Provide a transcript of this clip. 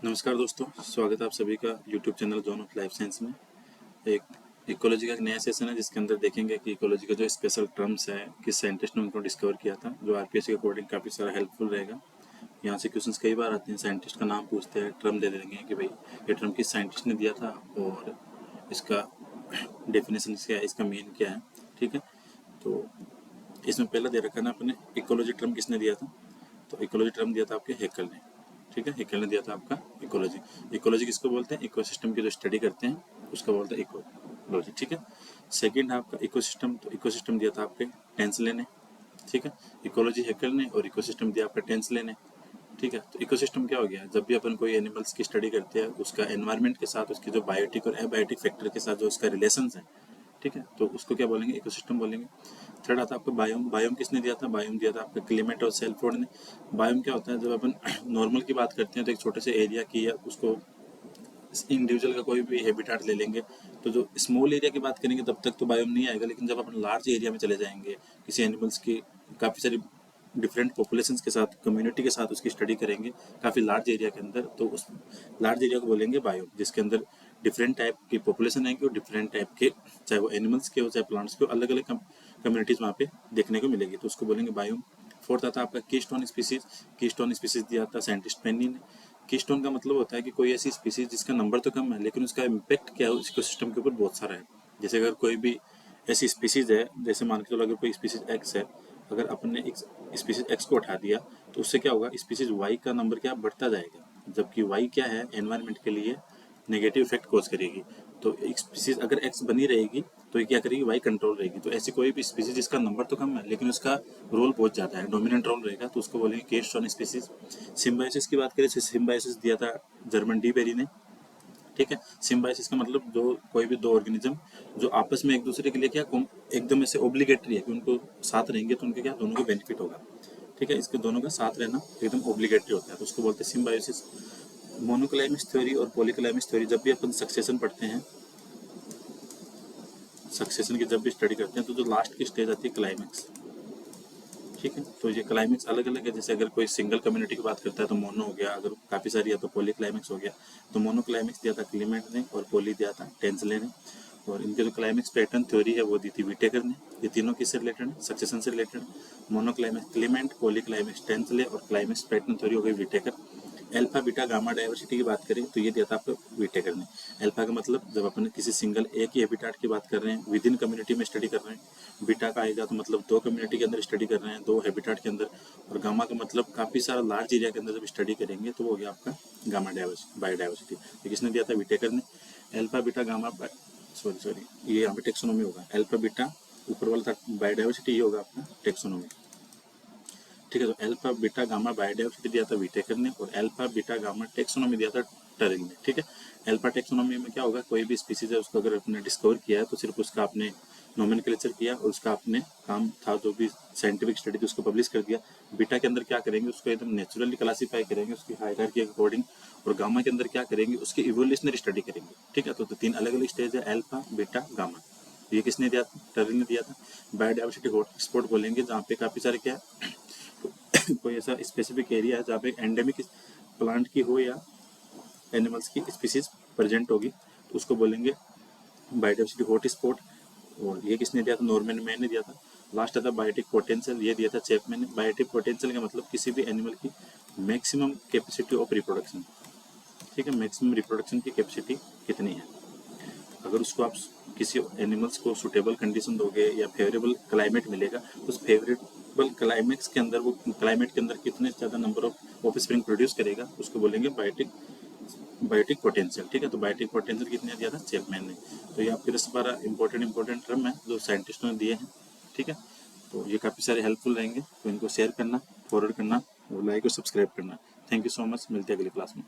नमस्कार दोस्तों, स्वागत है आप सभी का YouTube channel zone of life science में। एक इकोलॉजी का एक नया सेशन है जिसके अंदर देखेंगे कि इकोलॉजी का जो स्पेशल टर्म्स है किस साइंटिस्ट ने उनको डिस्कवर किया था, जो आरपीएससी के अकॉर्डिंग काफ़ी सारा हेल्पफुल रहेगा। यहाँ से क्वेश्चंस कई बार आते हैं, साइंटिस्ट का नाम पूछते हैं, टर्म दे देंगे कि भाई ये टर्म किस साइंटिस्ट ने दिया था और इसका डेफिनेशन क्या है, इसका मीन क्या है। ठीक है, तो इसमें पहला दे रखा है ना अपने, इकोलॉजी टर्म किसने दिया था। तो इकोलॉजी टर्म दिया था आपके हेकल ने। ठीक है, हेकल ने दिया था आपका इकोलॉजी। इकोलॉजी किसको बोलते हैं? इकोसिस्टम की जो स्टडी करते हैं उसका बोलते हैं इकोलॉजी। ठीक है, सेकंड है आपका इकोसिस्टम। तो इकोसिस्टम दिया था आपके टेंसले ने। ठीक है, इकोलॉजी हेकल ने और इकोसिस्टम दिया आपका टेंसले ने। ठीक है, तो इकोसिस्टम क्या हो गया? जब भी अपन कोई एनिमल्स की स्टडी करते हैं उसका एनवायरनमेंट के साथ उसकी जो बायोटिक और एबायोटिक फैक्टर के साथ जो उसका रिलेशन है, ठीक है, तो उसको क्या बोलेंगे? इकोसिस्टम बोलेंगे। थर्ड आता है आपका बायोम। बायोम किसने दिया था? बायोम दिया था आपका क्लेमेंट और सेल्फोर्ड ने। बायोम क्या होता है? जब अपन नॉर्मल की बात करते हैं तो एक छोटे से एरिया की या उसको इंडिविजुअल का कोई भी हैबिटेट ले लेंगे, तो जो स्मॉल एरिया की बात करेंगे तब तक तो बायोम नहीं आएगा, लेकिन जब अपन लार्ज एरिया में चले जाएंगे, किसी एनिमल्स की काफ़ी सारी डिफरेंट पॉपुलेशंस के साथ, कम्युनिटी के साथ उसकी स्टडी करेंगे काफ़ी लार्ज एरिया के अंदर, तो उस लार्ज एरिया को बोलेंगे बायोम, जिसके अंदर डिफरेंट टाइप की पॉपुलेशन आएंगी और डिफरेंट टाइप के, चाहे वो एनिमल्स के हो चाहे प्लांट्स के हो, अलग अलग कम्युनिटीज़ वहाँ पे देखने को मिलेगी, तो उसको बोलेंगे बायोम। फोर्थ आता है आपका कीस्टोन स्पीसीज। कीस्टोन स्पीसीज दिया था साइंटिस्ट पेनी ने। कीस्टोन का मतलब होता है कि कोई ऐसी स्पीसीज जिसका नंबर तो कम है लेकिन उसका इम्पैक्ट क्या है इकोसिस्टम के ऊपर बहुत सारा है। जैसे अगर कोई भी ऐसी स्पीसीज है, जैसे मान के चलो अगर कोई स्पीसीज एक्स है, अगर अपन ने एक स्पीसीज एक्स को हटा दिया तो उससे क्या होगा? स्पीसीज वाई का नंबर क्या बढ़ता जाएगा, जबकि वाई क्या है? एनवायरनमेंट के लिए नेगेटिव इफेक्ट कॉज करेगी। तो एक स्पीसीज अगर एक्स बनी रहेगी तो ये क्या करेगी? वाई कंट्रोल रहेगी। तो ऐसी कोई भी स्पीसीज जिसका नंबर तो कम है लेकिन उसका रोल बहुत ज़्यादा है, डोमिनेंट रोल रहेगा, तो उसको बोलेंगे कीस्टोन स्पीसीज। सिम्बायोसिस की बात करें तो सिम्बायोसिस दिया था जर्मन डी बेरी ने। ठीक है, सिम्बायोसिस का मतलब जो कोई भी दो ऑर्गेनिज्म जो आपस में एक दूसरे के लिए क्या एकदम ऐसे ओब्लिगेटरी है कि उनको साथ रहेंगे तो उनके क्या दोनों को बेनिफिट होगा। ठीक है, इसके दोनों का साथ रहना एकदम ओब्लिगेटरी होता है, तो उसको बोलते हैं सिम्बायोसिस। मोनोक्लाइमिक्स थ्योरी और पॉलीक्लाइमिक्स थ्योरी, जब भी अपन सक्सेशन पढ़ते हैं, सक्सेशन की जब भी स्टडी करते हैं तो जो लास्ट की स्टेज आती है क्लाइमैक्स। ठीक है, तो ये क्लाइमेक्स अलग अलग है। जैसे अगर कोई सिंगल कम्युनिटी की बात करता है तो मोनो हो गया, अगर काफ़ी सारी है तो पॉली क्लाइमेक्स हो गया। तो मोनो क्लाइमेक्स दिया था क्लीमेंट ने और पॉली दिया था टेंसले ने। और इनके जो क्लाइमेक्स पैटर्न थ्योरी है वो दी थी विटेकर ने। ये तीनों किससे रिलेटेड है? सक्सेशन से related. Monoclimax Clement, polyclimax Tansley और क्लाइमेक्स पैटर्न थ्योरी हो गई Whittaker. Alpha beta gamma diversity की बात करें तो ये दिया था आपको विटेकर ने। अल्फा का मतलब जब अपन किसी सिंगल एक ही हैबिटेट की बात कर रहे हैं, विद इन कम्युनिटी में स्टडी कर रहे हैं। बीटा का आएगा तो मतलब दो कम्युनिटी के अंदर स्टडी कर रहे हैं, दो हैबिटेट के अंदर। और गामा का मतलब काफ़ी सारा लार्ज एरिया के अंदर जब स्टडी करेंगे तो वो हो गया आपका गामा डाइवर्सिटी, बायोडाइवर्सिटी। तो किसने दिया था? विटेकर ने। अल्फा बीटा गामा, सॉरी ये यहाँ पे टेक्सोनोमी होगा। अल्फा बीटा ऊपर वाला था बायोडाइवर्सिटी, ये होगा आपका टेक्सोनोमी। ठीक है, तो अल्फा बीटा गामा बायोडाइवर्सिटी दिया था विटेकर ने और अल्फा बीटा गामा टेक्सोनोमी दिया था टरिल ने। ठीक है, अल्फा टेक्सोनोमी में क्या होगा? कोई भी स्पीसीज है उसको अगर आपने डिस्कवर किया है तो सिर्फ उसका आपने नोमेनक्लेचर किया और उसका आपने काम था जो भी साइंटिफिक स्टडी थी उसको पब्लिश कर दिया। बीटा के अंदर क्या करेंगे? उसको एकदम नेचुरली क्लासीफाई करेंगे उसकी हायरार्की के अकॉर्डिंग। और गामा के अंदर क्या करेंगे? उसकी इवोल्यूशनरी स्टडी करेंगे। ठीक है, तो तीन अलग अलग स्टेज है, अल्फा बीटा गामा। ये किसने दिया था? टरिल ने दिया था। बायोडाइवर्सिटी हॉट स्पॉट बोलेंगे जहाँ पे काफ़ी सारे क्या कोई ऐसा स्पेसिफिक एरिया है जहाँ पे एंडेमिक प्लांट की हो या एनिमल्स की स्पीसीज प्रेजेंट होगी, तो उसको बोलेंगे बायोडाइवर्सिटी हॉट स्पॉट। और ये किसने दिया था? नॉर्मन मैन ने दिया था। लास्ट आता बायोटिक पोटेंशियल, ये दिया था चैपमैन ने। बायोटिक पोटेंशियल का मतलब किसी भी एनिमल की मैक्सिमम कैपेसिटी ऑफ रिप्रोडक्शन। ठीक है, मैक्सिमम रिप्रोडक्शन की कैपेसिटी कितनी है। अगर उसको आप किसी एनिमल्स को सुटेबल कंडीशन दोगे या फेवरेबल क्लाइमेट मिलेगा तो उस फेवरेबल क्लाइमेक्स के अंदर वो क्लाइमेट के अंदर कितने ज़्यादा नंबर ऑफ स्प्रिंग प्रोड्यूस करेगा, उसको बोलेंगे बायोटिक बायोटिक पोटेंशियल। ठीक है, तो बायोटिक पोटेंशियल कितने दिया था? चैपमैन ने। तो ये आपके 10-12 इंपॉर्टेंट टर्म है जो साइंटिस्टों ने दिए हैं। ठीक है, तो ये काफ़ी सारे हेल्पफुल रहेंगे, तो इनको शेयर करना, फॉरवर्ड करना और लाइक और सब्सक्राइब करना। थैंक यू सो मच, मिलते हैं अगली क्लास में।